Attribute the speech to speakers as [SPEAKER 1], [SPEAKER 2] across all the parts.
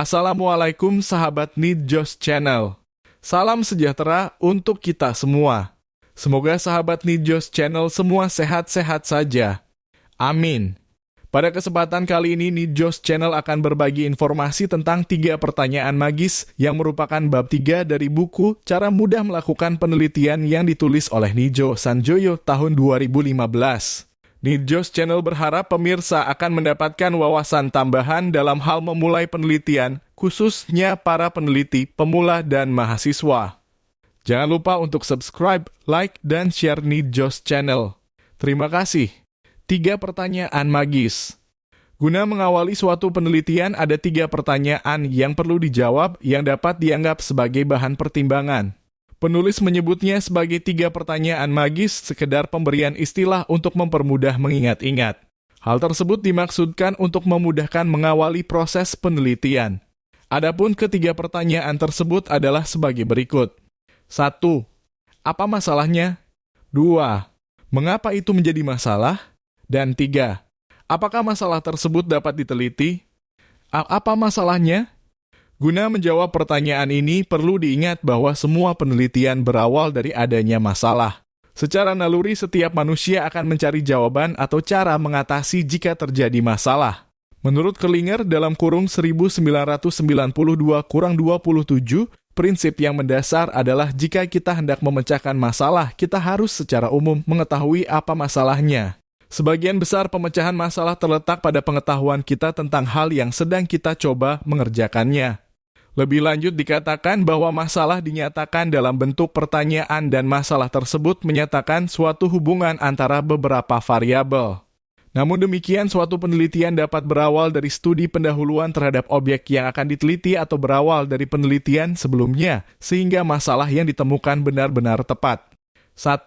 [SPEAKER 1] Assalamualaikum sahabat Nidjos Channel. Salam sejahtera untuk kita semua. Semoga sahabat Nidjos Channel semua sehat-sehat saja. Amin. Pada kesempatan kali ini, Nidjos Channel akan berbagi informasi tentang 3 pertanyaan magis yang merupakan bab 3 dari buku Cara Mudah Melakukan Penelitian yang ditulis oleh Nijo Sanjoyo tahun 2015. Nidjos Channel berharap pemirsa akan mendapatkan wawasan tambahan dalam hal memulai penelitian, khususnya para peneliti, pemula, dan mahasiswa. Jangan lupa untuk subscribe, like, dan share Nidjos Channel. Terima kasih. 3 pertanyaan magis. Guna mengawali suatu penelitian, ada 3 pertanyaan yang perlu dijawab yang dapat dianggap sebagai bahan pertimbangan. Penulis menyebutnya sebagai 3 pertanyaan magis, sekedar pemberian istilah untuk mempermudah mengingat-ingat. Hal tersebut dimaksudkan untuk memudahkan mengawali proses penelitian. Adapun ketiga pertanyaan tersebut adalah sebagai berikut. 1. Apa masalahnya? 2. Mengapa itu menjadi masalah? Dan 3. Apakah masalah tersebut dapat diteliti? Apa masalahnya? Guna menjawab pertanyaan ini, perlu diingat bahwa semua penelitian berawal dari adanya masalah. Secara naluri, setiap manusia akan mencari jawaban atau cara mengatasi jika terjadi masalah. Menurut Kellinger dalam kurung 1992-27, prinsip yang mendasar adalah jika kita hendak memecahkan masalah, kita harus secara umum mengetahui apa masalahnya. Sebagian besar pemecahan masalah terletak pada pengetahuan kita tentang hal yang sedang kita coba mengerjakannya. Lebih lanjut dikatakan bahwa masalah dinyatakan dalam bentuk pertanyaan dan masalah tersebut menyatakan suatu hubungan antara beberapa variabel. Namun demikian, suatu penelitian dapat berawal dari studi pendahuluan terhadap objek yang akan diteliti atau berawal dari penelitian sebelumnya, sehingga masalah yang ditemukan benar-benar tepat. 1.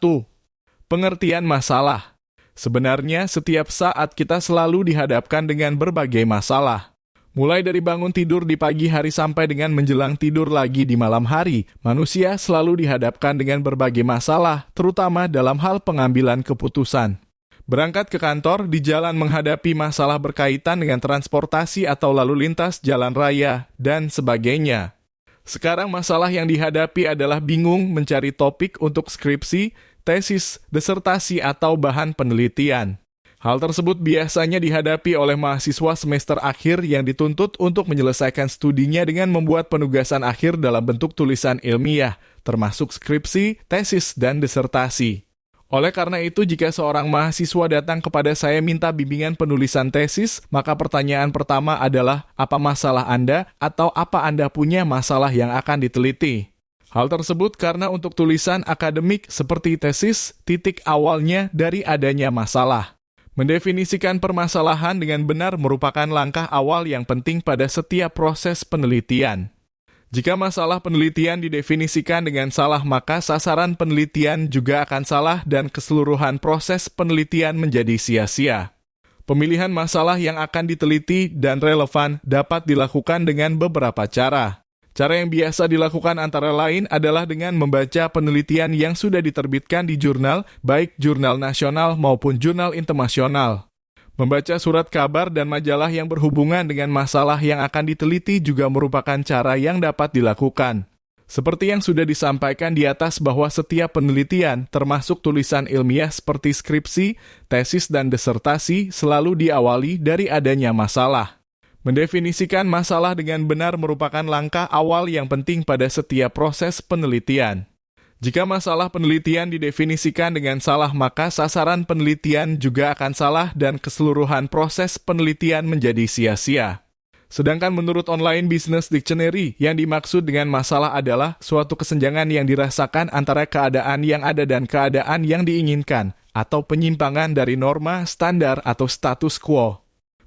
[SPEAKER 1] Pengertian masalah. Sebenarnya, setiap saat kita selalu dihadapkan dengan berbagai masalah. Mulai dari bangun tidur di pagi hari sampai dengan menjelang tidur lagi di malam hari, manusia selalu dihadapkan dengan berbagai masalah, terutama dalam hal pengambilan keputusan. Berangkat ke kantor, di jalan menghadapi masalah berkaitan dengan transportasi atau lalu lintas jalan raya, dan sebagainya. Sekarang masalah yang dihadapi adalah bingung mencari topik untuk skripsi, tesis, disertasi, atau bahan penelitian. Hal tersebut biasanya dihadapi oleh mahasiswa semester akhir yang dituntut untuk menyelesaikan studinya dengan membuat penugasan akhir dalam bentuk tulisan ilmiah, termasuk skripsi, tesis, dan disertasi. Oleh karena itu, jika seorang mahasiswa datang kepada saya minta bimbingan penulisan tesis, maka pertanyaan pertama adalah, apa masalah Anda atau apa Anda punya masalah yang akan diteliti? Hal tersebut karena untuk tulisan akademik seperti tesis, titik awalnya dari adanya masalah. Mendefinisikan permasalahan dengan benar merupakan langkah awal yang penting pada setiap proses penelitian. Jika masalah penelitian didefinisikan dengan salah, maka sasaran penelitian juga akan salah dan keseluruhan proses penelitian menjadi sia-sia. Pemilihan masalah yang akan diteliti dan relevan dapat dilakukan dengan beberapa cara. Cara yang biasa dilakukan antara lain adalah dengan membaca penelitian yang sudah diterbitkan di jurnal, baik jurnal nasional maupun jurnal internasional. Membaca surat kabar dan majalah yang berhubungan dengan masalah yang akan diteliti juga merupakan cara yang dapat dilakukan. Seperti yang sudah disampaikan di atas bahwa setiap penelitian, termasuk tulisan ilmiah seperti skripsi, tesis, dan disertasi, selalu diawali dari adanya masalah. Mendefinisikan masalah dengan benar merupakan langkah awal yang penting pada setiap proses penelitian. Jika masalah penelitian didefinisikan dengan salah, maka sasaran penelitian juga akan salah dan keseluruhan proses penelitian menjadi sia-sia. Sedangkan menurut Online Business Dictionary, yang dimaksud dengan masalah adalah suatu kesenjangan yang dirasakan antara keadaan yang ada dan keadaan yang diinginkan, atau penyimpangan dari norma, standar, atau status quo.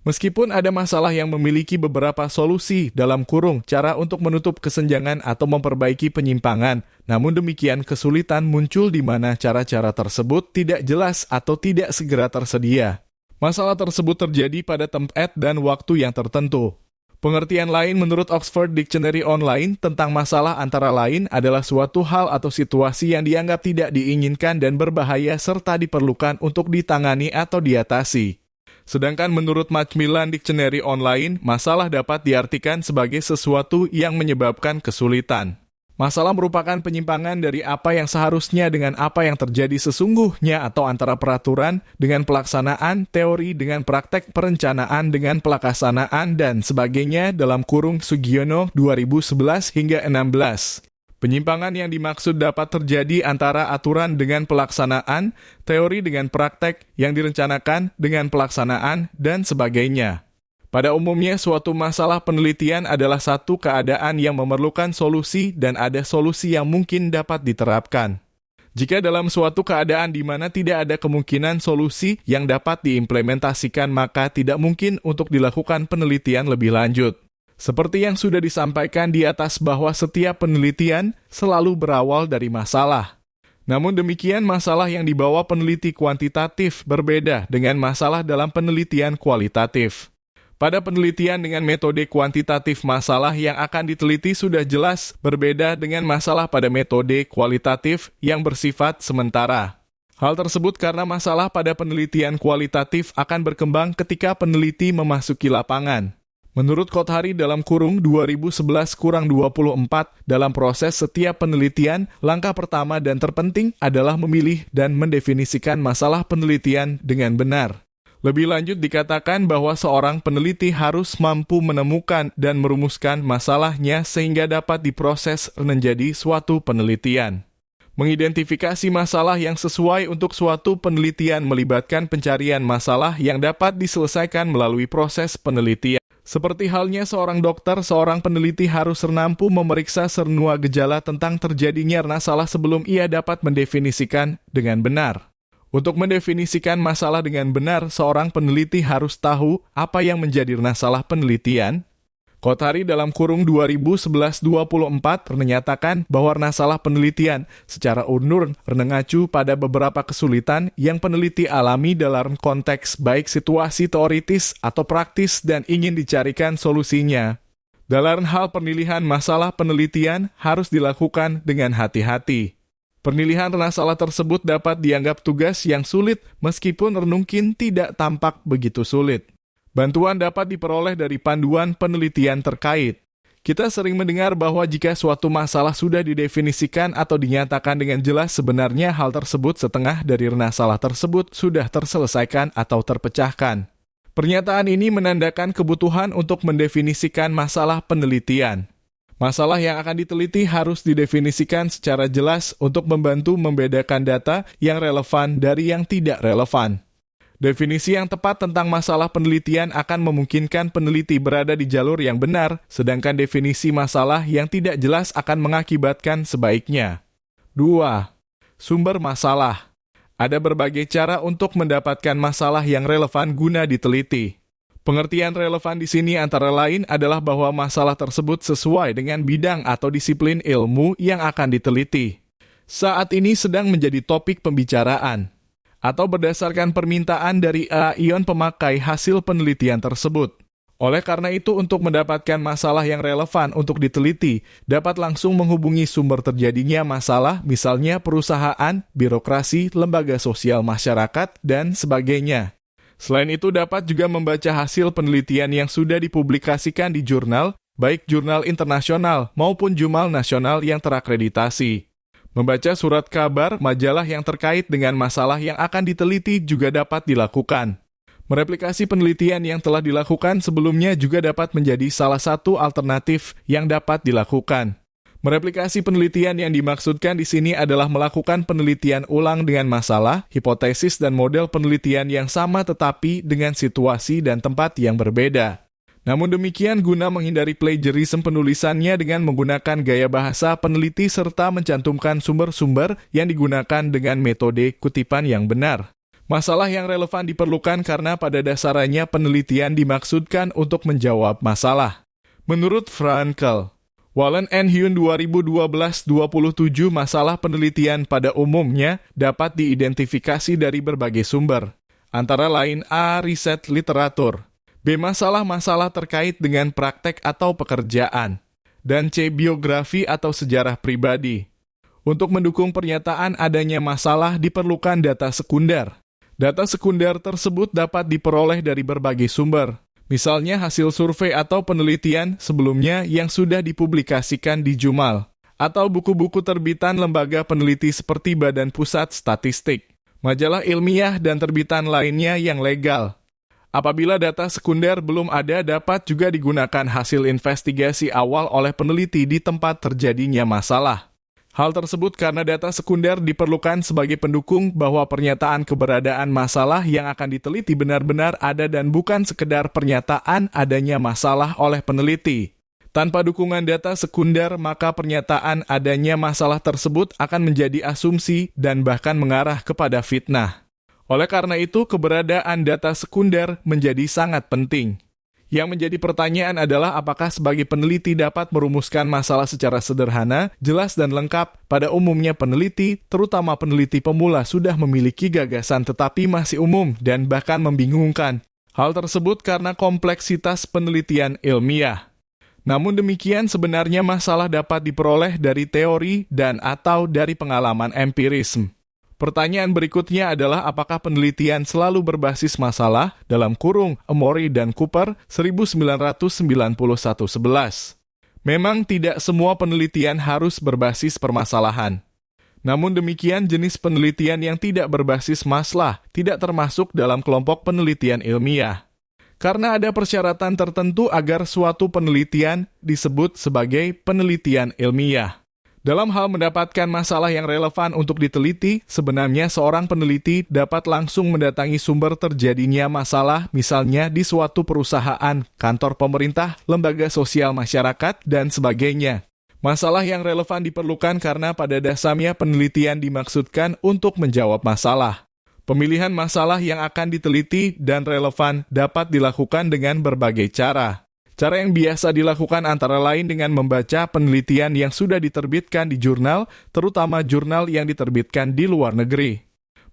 [SPEAKER 1] Meskipun ada masalah yang memiliki beberapa solusi dalam kurung cara untuk menutup kesenjangan atau memperbaiki penyimpangan, namun demikian kesulitan muncul di mana cara-cara tersebut tidak jelas atau tidak segera tersedia. Masalah tersebut terjadi pada tempat dan waktu yang tertentu. Pengertian lain menurut Oxford Dictionary Online tentang masalah antara lain adalah suatu hal atau situasi yang dianggap tidak diinginkan dan berbahaya serta diperlukan untuk ditangani atau diatasi. Sedangkan menurut Macmillan Dictionary Online, masalah dapat diartikan sebagai sesuatu yang menyebabkan kesulitan. Masalah merupakan penyimpangan dari apa yang seharusnya dengan apa yang terjadi sesungguhnya atau antara peraturan dengan pelaksanaan, teori dengan praktek, perencanaan dengan pelaksanaan, dan sebagainya dalam kurung Sugiono 2011 hingga 16. Penyimpangan yang dimaksud dapat terjadi antara aturan dengan pelaksanaan, teori dengan praktek, yang direncanakan dengan pelaksanaan, dan sebagainya. Pada umumnya, suatu masalah penelitian adalah satu keadaan yang memerlukan solusi dan ada solusi yang mungkin dapat diterapkan. Jika dalam suatu keadaan di mana tidak ada kemungkinan solusi yang dapat diimplementasikan, maka tidak mungkin untuk dilakukan penelitian lebih lanjut. Seperti yang sudah disampaikan di atas bahwa setiap penelitian selalu berawal dari masalah. Namun demikian, masalah yang dibawa peneliti kuantitatif berbeda dengan masalah dalam penelitian kualitatif. Pada penelitian dengan metode kuantitatif, masalah yang akan diteliti sudah jelas berbeda dengan masalah pada metode kualitatif yang bersifat sementara. Hal tersebut karena masalah pada penelitian kualitatif akan berkembang ketika peneliti memasuki lapangan. Menurut Kothari dalam kurung 2011-24, dalam proses setiap penelitian, langkah pertama dan terpenting adalah memilih dan mendefinisikan masalah penelitian dengan benar. Lebih lanjut dikatakan bahwa seorang peneliti harus mampu menemukan dan merumuskan masalahnya sehingga dapat diproses menjadi suatu penelitian. Mengidentifikasi masalah yang sesuai untuk suatu penelitian melibatkan pencarian masalah yang dapat diselesaikan melalui proses penelitian. Seperti halnya seorang dokter, seorang peneliti harus mampu memeriksa semua gejala tentang terjadinya masalah sebelum ia dapat mendefinisikan dengan benar. Untuk mendefinisikan masalah dengan benar, seorang peneliti harus tahu apa yang menjadi masalah penelitian. Kothari dalam kurung 2011-24 menyatakan bahwa masalah penelitian secara unur mengacu pada beberapa kesulitan yang peneliti alami dalam konteks baik situasi teoritis atau praktis dan ingin dicarikan solusinya. Dalam hal pemilihan masalah penelitian harus dilakukan dengan hati-hati. Penilihan masalah tersebut dapat dianggap tugas yang sulit meskipun mungkin tidak tampak begitu sulit. Bantuan dapat diperoleh dari panduan penelitian terkait. Kita sering mendengar bahwa jika suatu masalah sudah didefinisikan atau dinyatakan dengan jelas, sebenarnya hal tersebut setengah dari masalah tersebut sudah terselesaikan atau terpecahkan. Pernyataan ini menandakan kebutuhan untuk mendefinisikan masalah penelitian. Masalah yang akan diteliti harus didefinisikan secara jelas untuk membantu membedakan data yang relevan dari yang tidak relevan. Definisi yang tepat tentang masalah penelitian akan memungkinkan peneliti berada di jalur yang benar, sedangkan definisi masalah yang tidak jelas akan mengakibatkan sebaiknya. 2. Sumber masalah. Ada berbagai cara untuk mendapatkan masalah yang relevan guna diteliti. Pengertian relevan di sini antara lain adalah bahwa masalah tersebut sesuai dengan bidang atau disiplin ilmu yang akan diteliti. Saat ini sedang menjadi topik pembicaraan, atau berdasarkan permintaan dari ion pemakai hasil penelitian tersebut. Oleh karena itu, untuk mendapatkan masalah yang relevan untuk diteliti, dapat langsung menghubungi sumber terjadinya masalah, misalnya perusahaan, birokrasi, lembaga sosial masyarakat, dan sebagainya. Selain itu, dapat juga membaca hasil penelitian yang sudah dipublikasikan di jurnal, baik jurnal internasional maupun jurnal nasional yang terakreditasi. Membaca surat kabar, majalah yang terkait dengan masalah yang akan diteliti juga dapat dilakukan. Mereplikasi penelitian yang telah dilakukan sebelumnya juga dapat menjadi salah satu alternatif yang dapat dilakukan. Mereplikasi penelitian yang dimaksudkan di sini adalah melakukan penelitian ulang dengan masalah, hipotesis dan model penelitian yang sama tetapi dengan situasi dan tempat yang berbeda. Namun demikian, guna menghindari plagiarisme penulisannya dengan menggunakan gaya bahasa peneliti serta mencantumkan sumber-sumber yang digunakan dengan metode kutipan yang benar. Masalah yang relevan diperlukan karena pada dasarnya penelitian dimaksudkan untuk menjawab masalah. Menurut Frankel, Wallen and Huyn 2012-27, masalah penelitian pada umumnya dapat diidentifikasi dari berbagai sumber. Antara lain A. Riset literatur, B. Masalah-masalah terkait dengan praktek atau pekerjaan, dan C. Biografi atau sejarah pribadi. Untuk mendukung pernyataan adanya masalah diperlukan data sekunder. Data sekunder tersebut dapat diperoleh dari berbagai sumber, misalnya hasil survei atau penelitian sebelumnya yang sudah dipublikasikan di jurnal, atau buku-buku terbitan lembaga peneliti seperti Badan Pusat Statistik, majalah ilmiah, dan terbitan lainnya yang legal. Apabila data sekunder belum ada, dapat juga digunakan hasil investigasi awal oleh peneliti di tempat terjadinya masalah. Hal tersebut karena data sekunder diperlukan sebagai pendukung bahwa pernyataan keberadaan masalah yang akan diteliti benar-benar ada dan bukan sekedar pernyataan adanya masalah oleh peneliti. Tanpa dukungan data sekunder, maka pernyataan adanya masalah tersebut akan menjadi asumsi dan bahkan mengarah kepada fitnah. Oleh karena itu, keberadaan data sekunder menjadi sangat penting. Yang menjadi pertanyaan adalah apakah sebagai peneliti dapat merumuskan masalah secara sederhana, jelas dan lengkap. Pada umumnya peneliti, terutama peneliti pemula, sudah memiliki gagasan tetapi masih umum dan bahkan membingungkan. Hal tersebut karena kompleksitas penelitian ilmiah. Namun demikian, sebenarnya masalah dapat diperoleh dari teori dan atau dari pengalaman empirisme. Pertanyaan berikutnya adalah apakah penelitian selalu berbasis masalah dalam kurung Emory dan Cooper 1991-11. Memang tidak semua penelitian harus berbasis permasalahan. Namun demikian, jenis penelitian yang tidak berbasis masalah tidak termasuk dalam kelompok penelitian ilmiah. Karena ada persyaratan tertentu agar suatu penelitian disebut sebagai penelitian ilmiah. Dalam hal mendapatkan masalah yang relevan untuk diteliti, sebenarnya seorang peneliti dapat langsung mendatangi sumber terjadinya masalah, misalnya di suatu perusahaan, kantor pemerintah, lembaga sosial masyarakat, dan sebagainya. Masalah yang relevan diperlukan karena pada dasarnya penelitian dimaksudkan untuk menjawab masalah. Pemilihan masalah yang akan diteliti dan relevan dapat dilakukan dengan berbagai cara. Cara yang biasa dilakukan antara lain dengan membaca penelitian yang sudah diterbitkan di jurnal, terutama jurnal yang diterbitkan di luar negeri.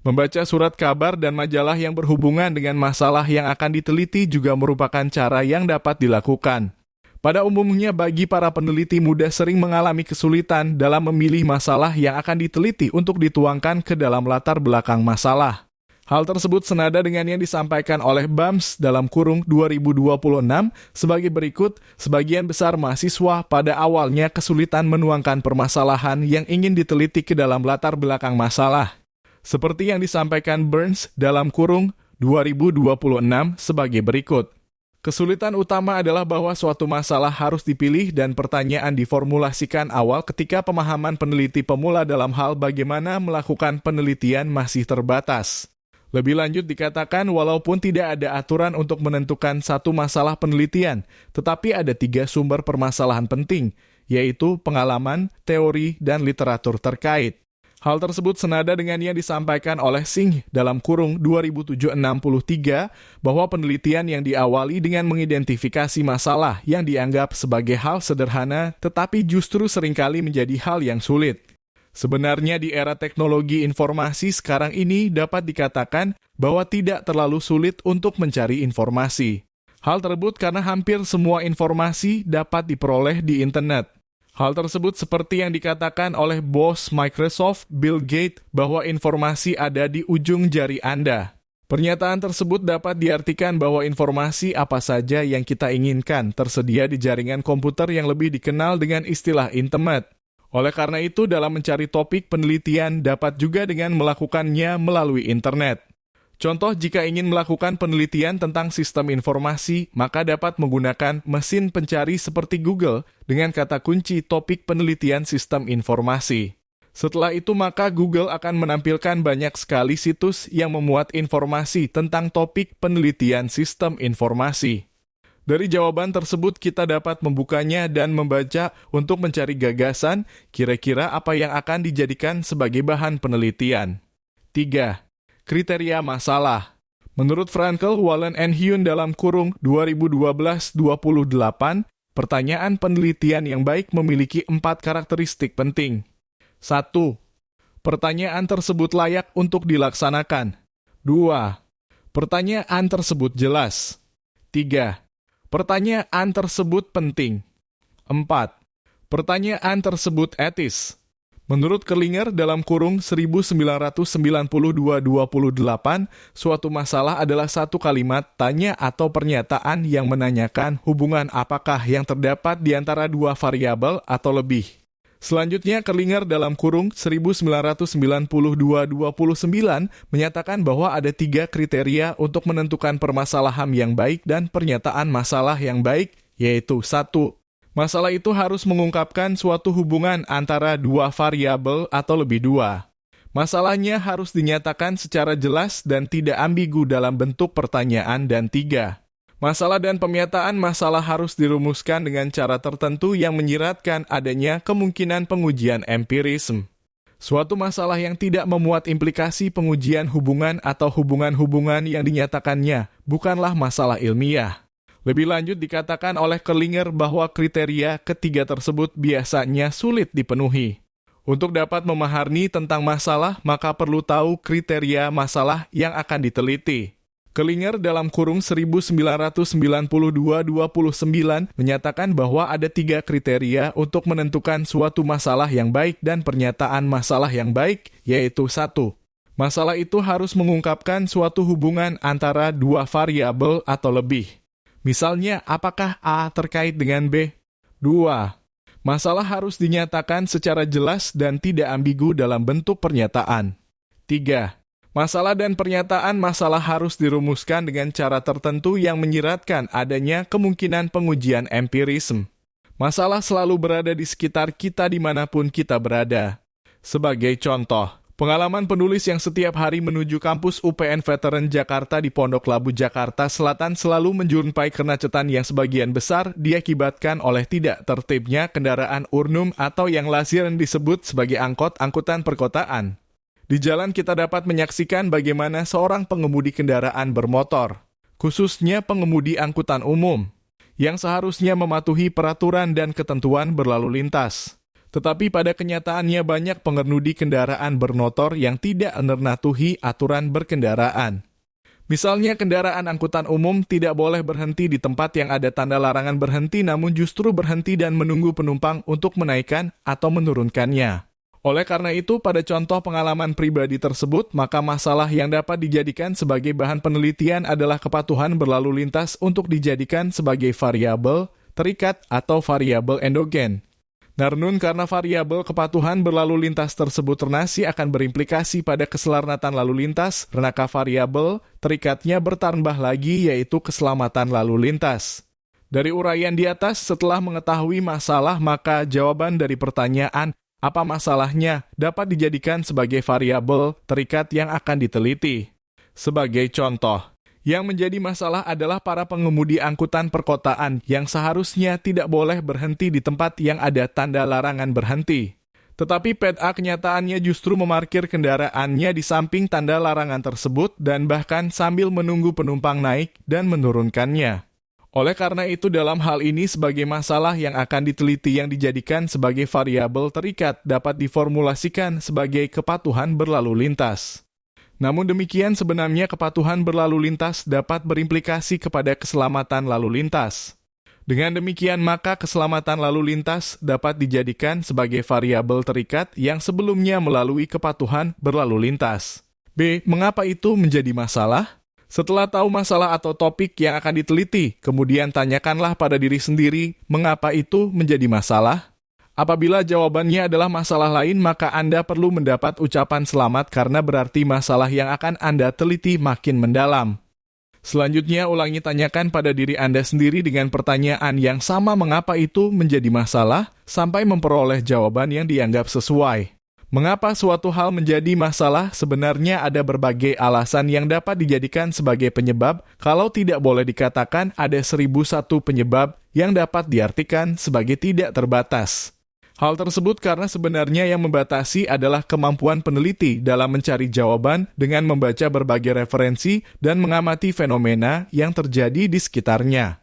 [SPEAKER 1] Membaca surat kabar dan majalah yang berhubungan dengan masalah yang akan diteliti juga merupakan cara yang dapat dilakukan. Pada umumnya bagi para peneliti muda sering mengalami kesulitan dalam memilih masalah yang akan diteliti untuk dituangkan ke dalam latar belakang masalah. Hal tersebut senada dengan yang disampaikan oleh BAMS dalam kurung 2026 sebagai berikut, sebagian besar mahasiswa pada awalnya kesulitan menuangkan permasalahan yang ingin diteliti ke dalam latar belakang masalah. Seperti yang disampaikan Burns dalam kurung 2026 sebagai berikut. Kesulitan utama adalah bahwa suatu masalah harus dipilih dan pertanyaan diformulasikan awal ketika pemahaman peneliti pemula dalam hal bagaimana melakukan penelitian masih terbatas. Lebih lanjut dikatakan walaupun tidak ada aturan untuk menentukan satu masalah penelitian, tetapi ada 3 sumber permasalahan penting, yaitu pengalaman, teori, dan literatur terkait. Hal tersebut senada dengan yang disampaikan oleh Singh dalam kurung 2763 bahwa penelitian yang diawali dengan mengidentifikasi masalah yang dianggap sebagai hal sederhana tetapi justru seringkali menjadi hal yang sulit. Sebenarnya di era teknologi informasi sekarang ini dapat dikatakan bahwa tidak terlalu sulit untuk mencari informasi. Hal tersebut karena hampir semua informasi dapat diperoleh di internet. Hal tersebut seperti yang dikatakan oleh bos Microsoft, Bill Gates, bahwa informasi ada di ujung jari Anda. Pernyataan tersebut dapat diartikan bahwa informasi apa saja yang kita inginkan tersedia di jaringan komputer yang lebih dikenal dengan istilah internet. Oleh karena itu, dalam mencari topik penelitian dapat juga dengan melakukannya melalui internet. Contoh, jika ingin melakukan penelitian tentang sistem informasi, maka dapat menggunakan mesin pencari seperti Google dengan kata kunci topik penelitian sistem informasi. Setelah itu, maka Google akan menampilkan banyak sekali situs yang memuat informasi tentang topik penelitian sistem informasi. Dari jawaban tersebut kita dapat membukanya dan membaca untuk mencari gagasan kira-kira apa yang akan dijadikan sebagai bahan penelitian. 3. Kriteria masalah. Menurut Frankel, Wallen and Huon dalam kurung 2012-28, pertanyaan penelitian yang baik memiliki 4 karakteristik penting. 1. Pertanyaan tersebut layak untuk dilaksanakan. 2. Pertanyaan tersebut jelas. 3. Pertanyaan tersebut penting. 4. Pertanyaan tersebut etis. Menurut Kerlinger dalam kurung 1992-28, suatu masalah adalah satu kalimat, tanya atau pernyataan yang menanyakan hubungan apakah yang terdapat di antara dua variabel atau lebih. Selanjutnya, Kerlinger dalam kurung 1992-29 menyatakan bahwa ada 3 kriteria untuk menentukan permasalahan yang baik dan pernyataan masalah yang baik, yaitu 1. Masalah itu harus mengungkapkan suatu hubungan antara dua variabel atau lebih dua. Masalahnya harus dinyatakan secara jelas dan tidak ambigu dalam bentuk pertanyaan. Dan 3. Masalah dan pemetaan masalah harus dirumuskan dengan cara tertentu yang menyiratkan adanya kemungkinan pengujian empirisme. Suatu masalah yang tidak memuat implikasi pengujian hubungan atau hubungan-hubungan yang dinyatakannya bukanlah masalah ilmiah. Lebih lanjut dikatakan oleh Kerlinger bahwa kriteria ketiga tersebut biasanya sulit dipenuhi. Untuk dapat memahami tentang masalah, maka perlu tahu kriteria masalah yang akan diteliti. Kerlinger dalam kurung 1992-29 menyatakan bahwa ada 3 kriteria untuk menentukan suatu masalah yang baik dan pernyataan masalah yang baik, yaitu 1. Masalah itu harus mengungkapkan suatu hubungan antara dua variabel atau lebih. Misalnya, apakah A terkait dengan B? 2. Masalah harus dinyatakan secara jelas dan tidak ambigu dalam bentuk pernyataan. 3. Masalah dan pernyataan masalah harus dirumuskan dengan cara tertentu yang menyiratkan adanya kemungkinan pengujian empirisme. Masalah selalu berada di sekitar kita dimanapun kita berada. Sebagai contoh, pengalaman penulis yang setiap hari menuju kampus UPN Veteran Jakarta di Pondok Labu, Jakarta Selatan selalu menjumpai kemacetan yang sebagian besar diakibatkan oleh tidak tertibnya kendaraan umum atau yang lazim disebut sebagai angkutan perkotaan. Di jalan kita dapat menyaksikan bagaimana seorang pengemudi kendaraan bermotor, khususnya pengemudi angkutan umum, yang seharusnya mematuhi peraturan dan ketentuan berlalu lintas. Tetapi pada kenyataannya banyak pengemudi kendaraan bermotor yang tidak mematuhi aturan berkendaraan. Misalnya kendaraan angkutan umum tidak boleh berhenti di tempat yang ada tanda larangan berhenti, namun justru berhenti dan menunggu penumpang untuk menaikkan atau menurunkannya. Oleh karena itu, pada contoh pengalaman pribadi tersebut, maka masalah yang dapat dijadikan sebagai bahan penelitian adalah kepatuhan berlalu lintas untuk dijadikan sebagai variabel terikat atau variabel endogen. Namun karena variabel kepatuhan berlalu lintas tersebut ternasi akan berimplikasi pada keselamatan lalu lintas, renaka variabel terikatnya bertambah lagi yaitu keselamatan lalu lintas. Dari uraian di atas, setelah mengetahui masalah, maka jawaban dari pertanyaan apa masalahnya dapat dijadikan sebagai variabel terikat yang akan diteliti. Sebagai contoh, yang menjadi masalah adalah para pengemudi angkutan perkotaan yang seharusnya tidak boleh berhenti di tempat yang ada tanda larangan berhenti. Tetapi PTA kenyataannya justru memarkir kendaraannya di samping tanda larangan tersebut dan bahkan sambil menunggu penumpang naik dan menurunkannya. Oleh karena itu dalam hal ini sebagai masalah yang akan diteliti yang dijadikan sebagai variabel terikat dapat diformulasikan sebagai kepatuhan berlalu lintas. Namun demikian sebenarnya kepatuhan berlalu lintas dapat berimplikasi kepada keselamatan lalu lintas. Dengan demikian maka keselamatan lalu lintas dapat dijadikan sebagai variabel terikat yang sebelumnya melalui kepatuhan berlalu lintas. B. Mengapa itu menjadi masalah? Setelah tahu masalah atau topik yang akan diteliti, kemudian tanyakanlah pada diri sendiri mengapa itu menjadi masalah. Apabila jawabannya adalah masalah lain, maka Anda perlu mendapat ucapan selamat karena berarti masalah yang akan Anda teliti makin mendalam. Selanjutnya, ulangi tanyakan pada diri Anda sendiri dengan pertanyaan yang sama mengapa itu menjadi masalah, sampai memperoleh jawaban yang dianggap sesuai. Mengapa suatu hal menjadi masalah? Sebenarnya ada berbagai alasan yang dapat dijadikan sebagai penyebab, kalau tidak boleh dikatakan ada 1001 penyebab yang dapat diartikan sebagai tidak terbatas. Hal tersebut karena sebenarnya yang membatasi adalah kemampuan peneliti dalam mencari jawaban dengan membaca berbagai referensi dan mengamati fenomena yang terjadi di sekitarnya.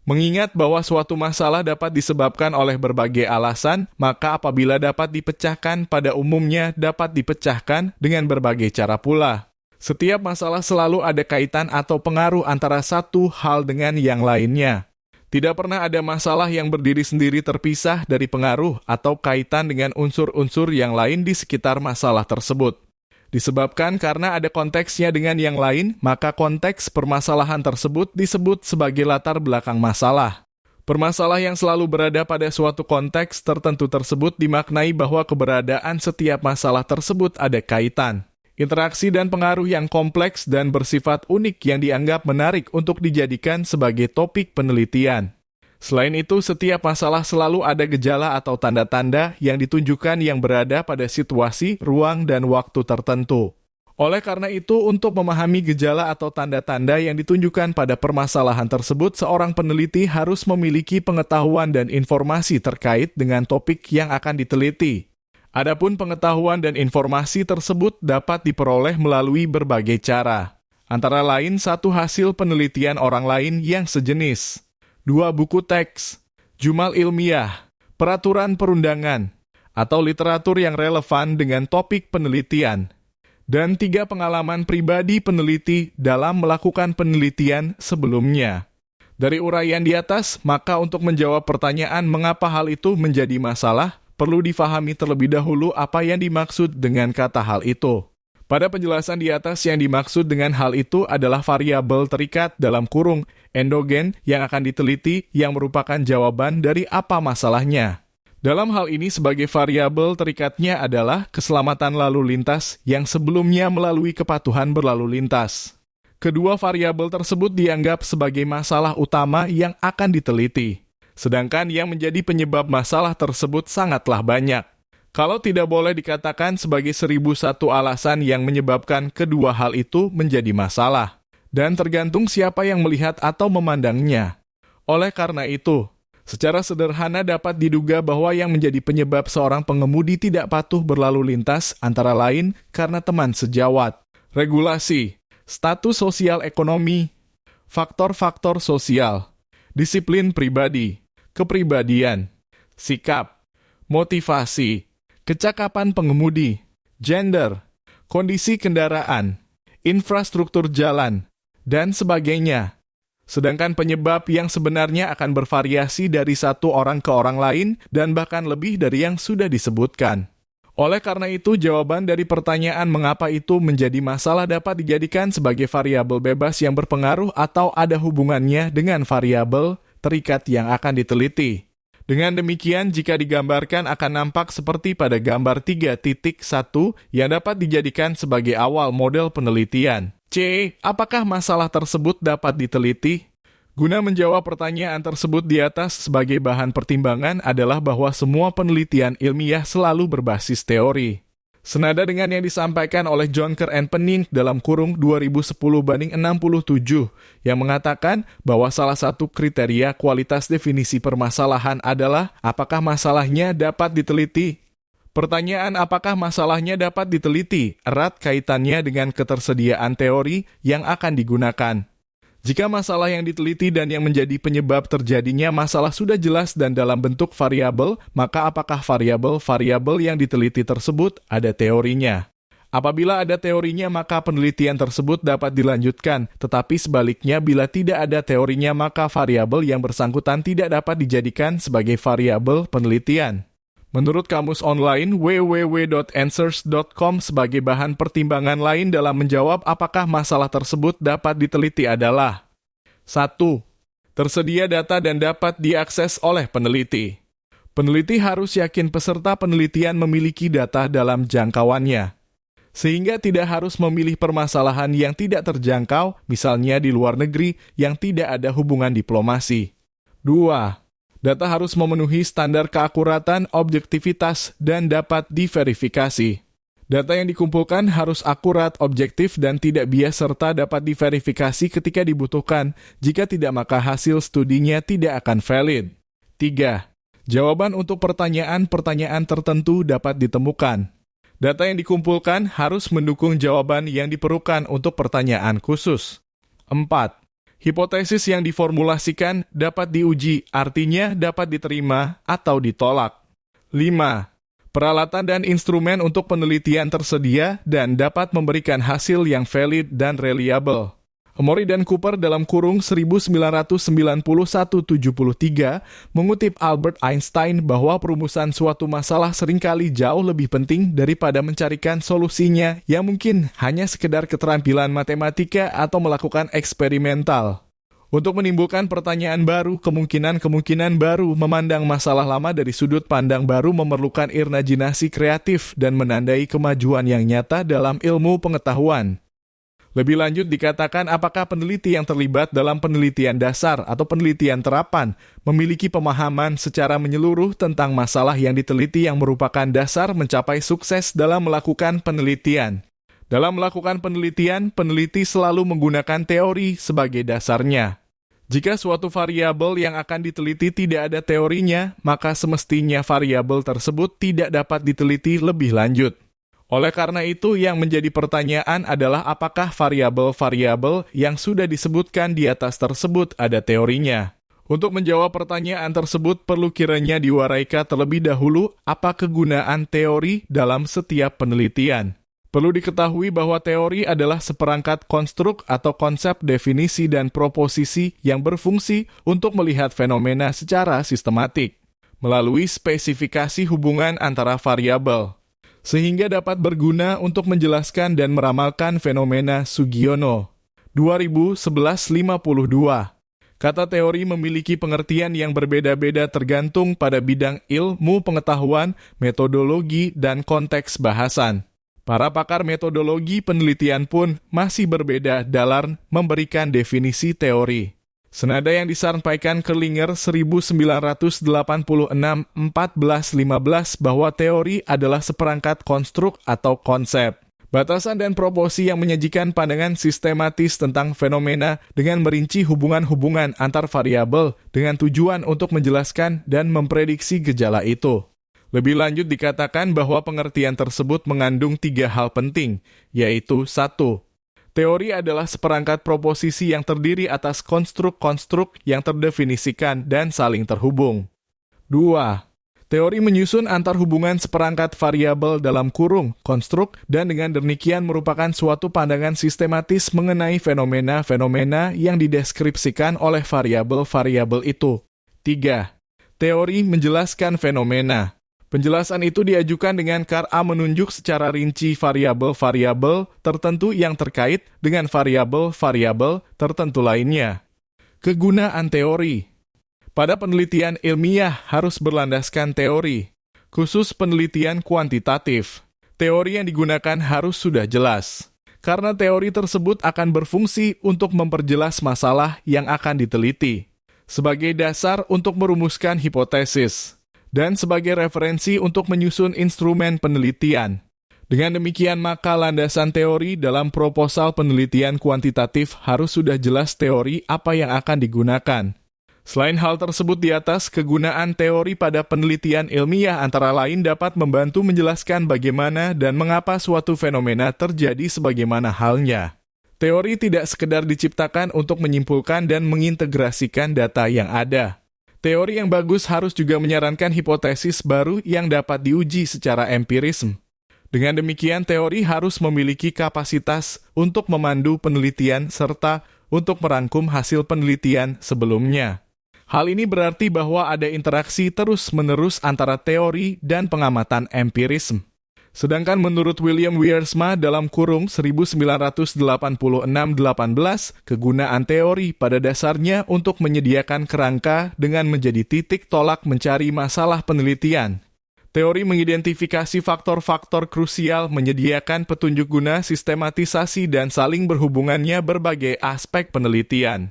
[SPEAKER 1] Mengingat bahwa suatu masalah dapat disebabkan oleh berbagai alasan, maka apabila dapat dipecahkan pada umumnya dapat dipecahkan dengan berbagai cara pula. Setiap masalah selalu ada kaitan atau pengaruh antara satu hal dengan yang lainnya. Tidak pernah ada masalah yang berdiri sendiri terpisah dari pengaruh atau kaitan dengan unsur-unsur yang lain di sekitar masalah tersebut. Disebabkan karena ada konteksnya dengan yang lain, maka konteks permasalahan tersebut disebut sebagai latar belakang masalah. Permasalahan yang selalu berada pada suatu konteks tertentu tersebut dimaknai bahwa keberadaan setiap masalah tersebut ada kaitan, interaksi dan pengaruh yang kompleks dan bersifat unik yang dianggap menarik untuk dijadikan sebagai topik penelitian. Selain itu, setiap masalah selalu ada gejala atau tanda-tanda yang ditunjukkan yang berada pada situasi, ruang, dan waktu tertentu. Oleh karena itu, untuk memahami gejala atau tanda-tanda yang ditunjukkan pada permasalahan tersebut, seorang peneliti harus memiliki pengetahuan dan informasi terkait dengan topik yang akan diteliti. Adapun pengetahuan dan informasi tersebut dapat diperoleh melalui berbagai cara. Antara lain, satu hasil penelitian orang lain yang sejenis. 2 buku teks, jurnal ilmiah, peraturan perundangan, atau literatur yang relevan dengan topik penelitian. Dan 3 pengalaman pribadi peneliti dalam melakukan penelitian sebelumnya. Dari uraian di atas, maka untuk menjawab pertanyaan mengapa hal itu menjadi masalah, perlu difahami terlebih dahulu apa yang dimaksud dengan kata hal itu. Pada penjelasan di atas, yang dimaksud dengan hal itu adalah variabel terikat dalam kurung endogen yang akan diteliti yang merupakan jawaban dari apa masalahnya. Dalam hal ini sebagai variabel terikatnya adalah keselamatan lalu lintas yang sebelumnya melalui kepatuhan berlalu lintas. Kedua variabel tersebut dianggap sebagai masalah utama yang akan diteliti. Sedangkan yang menjadi penyebab masalah tersebut sangatlah banyak. Kalau tidak boleh dikatakan sebagai 1001 alasan yang menyebabkan kedua hal itu menjadi masalah, dan tergantung siapa yang melihat atau memandangnya. Oleh karena itu, secara sederhana dapat diduga bahwa yang menjadi penyebab seorang pengemudi tidak patuh berlalu lintas antara lain karena teman sejawat, regulasi, status sosial ekonomi, faktor-faktor sosial, disiplin pribadi, kepribadian, sikap, motivasi, kecakapan pengemudi, gender, kondisi kendaraan, infrastruktur jalan, dan sebagainya. Sedangkan penyebab yang sebenarnya akan bervariasi dari satu orang ke orang lain dan bahkan lebih dari yang sudah disebutkan. Oleh karena itu, jawaban dari pertanyaan mengapa itu menjadi masalah dapat dijadikan sebagai variabel bebas yang berpengaruh atau ada hubungannya dengan variabel terikat yang akan diteliti. Dengan demikian, jika digambarkan akan nampak seperti pada gambar 3.1 yang dapat dijadikan sebagai awal model penelitian. C. Apakah masalah tersebut dapat diteliti? Guna menjawab pertanyaan tersebut di atas sebagai bahan pertimbangan adalah bahwa semua penelitian ilmiah selalu berbasis teori. Senada dengan yang disampaikan oleh Jonker and Penning dalam kurung 2010/67 yang mengatakan bahwa salah satu kriteria kualitas definisi permasalahan adalah apakah masalahnya dapat diteliti. Pertanyaan apakah masalahnya dapat diteliti erat kaitannya dengan ketersediaan teori yang akan digunakan. Jika masalah yang diteliti dan yang menjadi penyebab terjadinya masalah sudah jelas dan dalam bentuk variabel, maka apakah variabel-variabel yang diteliti tersebut ada teorinya? Apabila ada teorinya, maka penelitian tersebut dapat dilanjutkan, tetapi sebaliknya bila tidak ada teorinya, maka variabel yang bersangkutan tidak dapat dijadikan sebagai variabel penelitian. Menurut kamus online www.answers.com sebagai bahan pertimbangan lain dalam menjawab apakah masalah tersebut dapat diteliti adalah 1. Tersedia data dan dapat diakses oleh peneliti. Peneliti harus yakin peserta penelitian memiliki data dalam jangkauannya, sehingga tidak harus memilih permasalahan yang tidak terjangkau, misalnya di luar negeri yang tidak ada hubungan diplomasi. 2. Data harus memenuhi standar keakuratan, objektivitas, dan dapat diverifikasi. Data yang dikumpulkan harus akurat, objektif, dan tidak bias serta dapat diverifikasi ketika dibutuhkan. Jika tidak, maka hasil studinya tidak akan valid. 3. Jawaban untuk pertanyaan-pertanyaan tertentu dapat ditemukan. Data yang dikumpulkan harus mendukung jawaban yang diperlukan untuk pertanyaan khusus. 4. Hipotesis yang diformulasikan dapat diuji, artinya dapat diterima atau ditolak. 5. Peralatan dan instrumen untuk penelitian tersedia dan dapat memberikan hasil yang valid dan reliable. Emory dan Cooper dalam kurung 1991-73 mengutip Albert Einstein bahwa perumusan suatu masalah seringkali jauh lebih penting daripada mencarikan solusinya yang mungkin hanya sekedar keterampilan matematika atau melakukan eksperimental. Untuk menimbulkan pertanyaan baru, kemungkinan-kemungkinan baru, memandang masalah lama dari sudut pandang baru memerlukan imajinasi kreatif dan menandai kemajuan yang nyata dalam ilmu pengetahuan. Lebih lanjut dikatakan apakah peneliti yang terlibat dalam penelitian dasar atau penelitian terapan memiliki pemahaman secara menyeluruh tentang masalah yang diteliti yang merupakan dasar mencapai sukses dalam melakukan penelitian. Dalam melakukan penelitian, peneliti selalu menggunakan teori sebagai dasarnya. Jika suatu variabel yang akan diteliti tidak ada teorinya, maka semestinya variabel tersebut tidak dapat diteliti lebih lanjut. Oleh karena itu, yang menjadi pertanyaan adalah apakah variabel-variabel yang sudah disebutkan di atas tersebut ada teorinya. Untuk menjawab pertanyaan tersebut, perlu kiranya diuraikan terlebih dahulu apa kegunaan teori dalam setiap penelitian. Perlu diketahui bahwa teori adalah seperangkat konstruk atau konsep definisi dan proposisi yang berfungsi untuk melihat fenomena secara sistematik, melalui spesifikasi hubungan antara variabel, sehingga dapat berguna untuk menjelaskan dan meramalkan fenomena Sugiono. 2011-52. Kata teori memiliki pengertian yang berbeda-beda tergantung pada bidang ilmu pengetahuan, metodologi, dan konteks bahasan. Para pakar metodologi penelitian pun masih berbeda dalam memberikan definisi teori. Senada yang disampaikan Kerlinger 1986-14-15 bahwa teori adalah seperangkat konstruk atau konsep, batasan dan proporsi yang menyajikan pandangan sistematis tentang fenomena dengan merinci hubungan-hubungan antar variabel dengan tujuan untuk menjelaskan dan memprediksi gejala itu. Lebih lanjut dikatakan bahwa pengertian tersebut mengandung 3 hal penting, yaitu 1. Teori adalah seperangkat proposisi yang terdiri atas konstruk-konstruk yang terdefinisikan dan saling terhubung. 2. Teori menyusun antar hubungan seperangkat variabel dalam kurung, konstruk, dan dengan demikian merupakan suatu pandangan sistematis mengenai fenomena-fenomena yang dideskripsikan oleh variabel-variabel itu. 3. Teori menjelaskan fenomena. Penjelasan itu diajukan dengan cara menunjuk secara rinci variabel-variabel tertentu yang terkait dengan variabel-variabel tertentu lainnya. Kegunaan teori. Pada penelitian ilmiah harus berlandaskan teori, khusus penelitian kuantitatif. Teori yang digunakan harus sudah jelas, karena teori tersebut akan berfungsi untuk memperjelas masalah yang akan diteliti, sebagai dasar untuk merumuskan hipotesis, dan sebagai referensi untuk menyusun instrumen penelitian. Dengan demikian, maka landasan teori dalam proposal penelitian kuantitatif harus sudah jelas teori apa yang akan digunakan. Selain hal tersebut di atas, kegunaan teori pada penelitian ilmiah antara lain dapat membantu menjelaskan bagaimana dan mengapa suatu fenomena terjadi sebagaimana halnya. Teori tidak sekedar diciptakan untuk menyimpulkan dan mengintegrasikan data yang ada. Teori yang bagus harus juga menyarankan hipotesis baru yang dapat diuji secara empirisme. Dengan demikian, teori harus memiliki kapasitas untuk memandu penelitian serta untuk merangkum hasil penelitian sebelumnya. Hal ini berarti bahwa ada interaksi terus-menerus antara teori dan pengamatan empirisme. Sedangkan menurut William Wiersma dalam kurung 1986-18, kegunaan teori pada dasarnya untuk menyediakan kerangka dengan menjadi titik tolak mencari masalah penelitian. Teori mengidentifikasi faktor-faktor krusial, menyediakan petunjuk guna sistematisasi dan saling berhubungannya berbagai aspek penelitian.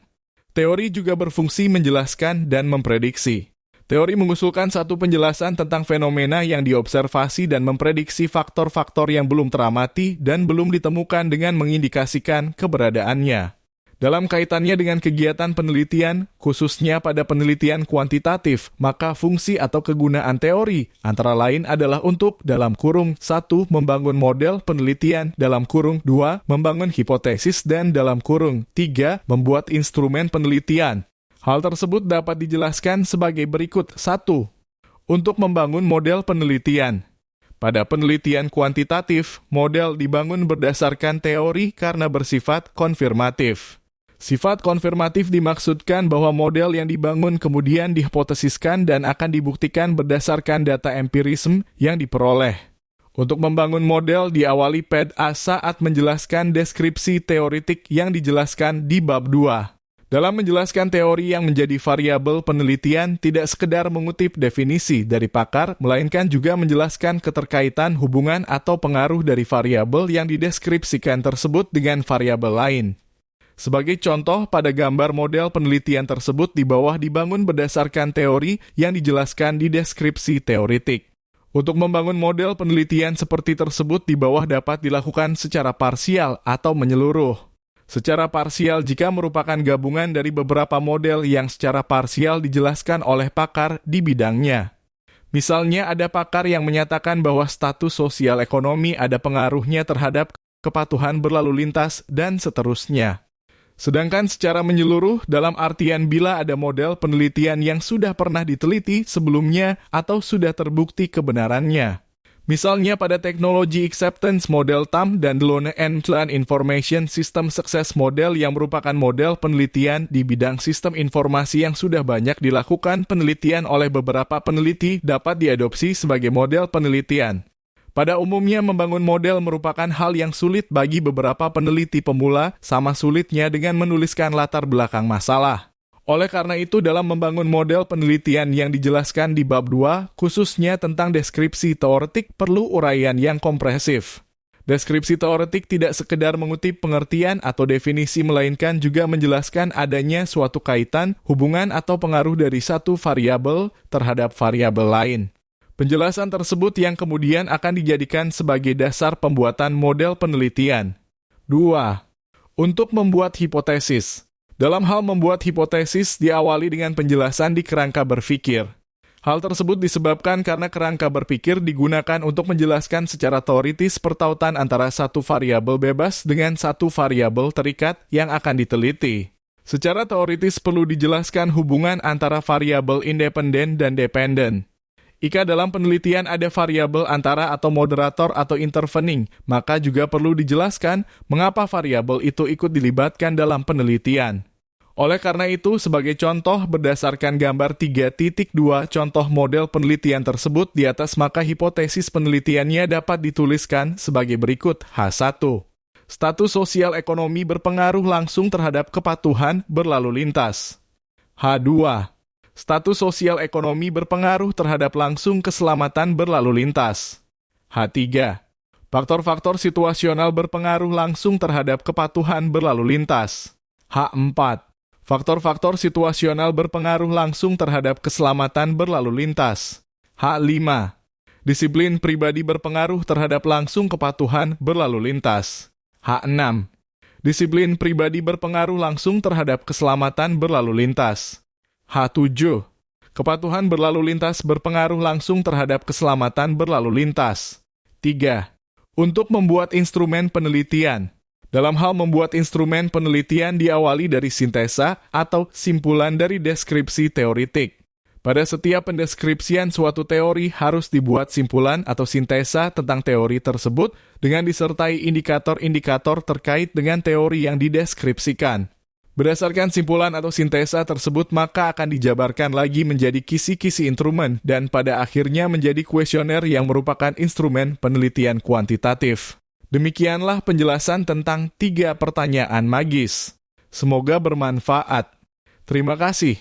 [SPEAKER 1] Teori juga berfungsi menjelaskan dan memprediksi. Teori mengusulkan satu penjelasan tentang fenomena yang diobservasi dan memprediksi faktor-faktor yang belum teramati dan belum ditemukan dengan mengindikasikan keberadaannya. Dalam kaitannya dengan kegiatan penelitian, khususnya pada penelitian kuantitatif, maka fungsi atau kegunaan teori antara lain adalah untuk dalam kurung 1. Membangun model penelitian, dalam kurung 2. Membangun hipotesis, dan dalam kurung 3. Membuat instrumen penelitian. Hal tersebut dapat dijelaskan sebagai berikut. 1. Untuk membangun model penelitian. Pada penelitian kuantitatif, model dibangun berdasarkan teori karena bersifat konfirmatif. Sifat konfirmatif dimaksudkan bahwa model yang dibangun kemudian dihipotesiskan dan akan dibuktikan berdasarkan data empirisme yang diperoleh. Untuk membangun model diawali PED-A saat menjelaskan deskripsi teoritik yang dijelaskan di bab 2. Dalam menjelaskan teori yang menjadi variabel penelitian, tidak sekedar mengutip definisi dari pakar, melainkan juga menjelaskan keterkaitan hubungan atau pengaruh dari variabel yang dideskripsikan tersebut dengan variabel lain. Sebagai contoh, pada gambar model penelitian tersebut di bawah dibangun berdasarkan teori yang dijelaskan di deskripsi teoritik. Untuk membangun model penelitian seperti tersebut di bawah dapat dilakukan secara parsial atau menyeluruh. Secara parsial jika merupakan gabungan dari beberapa model yang secara parsial dijelaskan oleh pakar di bidangnya. Misalnya ada pakar yang menyatakan bahwa status sosial ekonomi ada pengaruhnya terhadap kepatuhan berlalu lintas dan seterusnya. Sedangkan secara menyeluruh dalam artian bila ada model penelitian yang sudah pernah diteliti sebelumnya atau sudah terbukti kebenarannya. Misalnya pada teknologi acceptance model TAM dan Delone and Clan Information System Success Model yang merupakan model penelitian di bidang sistem informasi yang sudah banyak dilakukan penelitian oleh beberapa peneliti dapat diadopsi sebagai model penelitian. Pada umumnya membangun model merupakan hal yang sulit bagi beberapa peneliti pemula, sama sulitnya dengan menuliskan latar belakang masalah. Oleh karena itu dalam membangun model penelitian yang dijelaskan di bab 2, khususnya tentang deskripsi teoretik perlu uraian yang kompresif. Deskripsi teoretik tidak sekedar mengutip pengertian atau definisi melainkan juga menjelaskan adanya suatu kaitan, hubungan atau pengaruh dari satu variabel terhadap variabel lain. Penjelasan tersebut yang kemudian akan dijadikan sebagai dasar pembuatan model penelitian. 2. Untuk membuat hipotesis. Dalam hal membuat hipotesis diawali dengan penjelasan di kerangka berpikir. Hal tersebut disebabkan karena kerangka berpikir digunakan untuk menjelaskan secara teoritis pertautan antara satu variabel bebas dengan satu variabel terikat yang akan diteliti. Secara teoritis perlu dijelaskan hubungan antara variabel independen dan dependen. Jika dalam penelitian ada variabel antara atau moderator atau intervening, maka juga perlu dijelaskan mengapa variabel itu ikut dilibatkan dalam penelitian. Oleh karena itu, sebagai contoh berdasarkan gambar 3.2 contoh model penelitian tersebut di atas, maka hipotesis penelitiannya dapat dituliskan sebagai berikut. H1. Status sosial ekonomi berpengaruh langsung terhadap kepatuhan berlalu lintas. H2. Status sosial ekonomi berpengaruh terhadap langsung keselamatan berlalu lintas. H3. Faktor-faktor situasional berpengaruh langsung terhadap kepatuhan berlalu lintas. H4. Faktor-faktor situasional berpengaruh langsung terhadap keselamatan berlalu lintas. H5. Disiplin pribadi berpengaruh terhadap langsung kepatuhan berlalu lintas. H6. Disiplin pribadi berpengaruh langsung terhadap keselamatan berlalu lintas. H7. Kepatuhan berlalu lintas berpengaruh langsung terhadap keselamatan berlalu lintas. 3. Untuk membuat instrumen penelitian. Dalam hal membuat instrumen penelitian diawali dari sintesa atau simpulan dari deskripsi teoritik. Pada setiap pendeskripsian suatu teori harus dibuat simpulan atau sintesa tentang teori tersebut dengan disertai indikator-indikator terkait dengan teori yang dideskripsikan. Berdasarkan simpulan atau sintesa tersebut, maka akan dijabarkan lagi menjadi kisi-kisi instrumen dan pada akhirnya menjadi kuesioner yang merupakan instrumen penelitian kuantitatif. Demikianlah penjelasan tentang 3 pertanyaan magis. Semoga bermanfaat. Terima kasih.